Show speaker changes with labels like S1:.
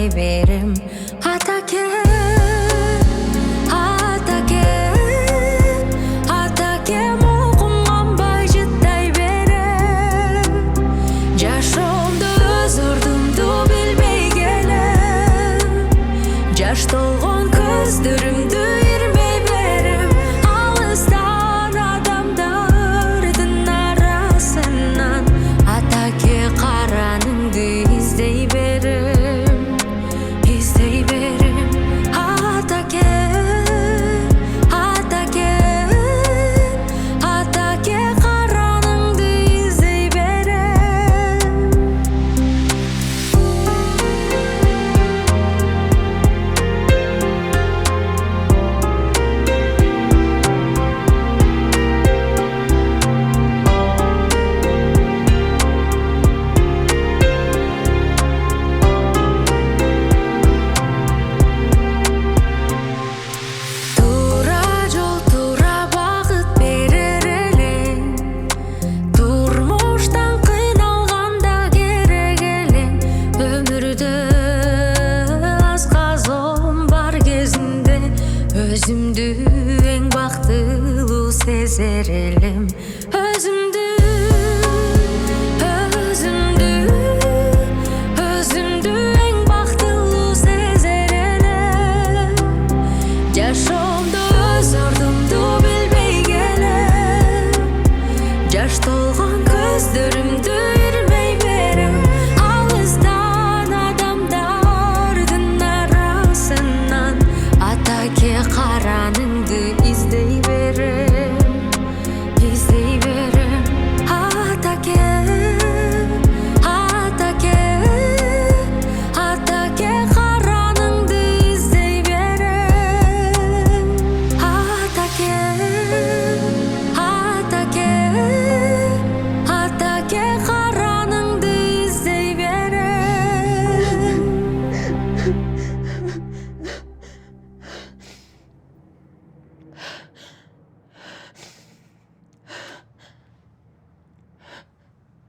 S1: іздей берем. Атаке, мұқым қанбай жыттай берем. Жашоомду өз ордумду билбей келем. Жаш толгон көздөрүмдү ирмей берем. Алыстан адамдардын арасынан атаке караныңды издей берем, издей берем. Атаке, караныңды издей берем. Туура жол, туура багыт берер элең. Турмуштан кыйналганда керек элең. Өмүрдө асказон бар кезинде өзүмдү эң бактылуу сезер элем.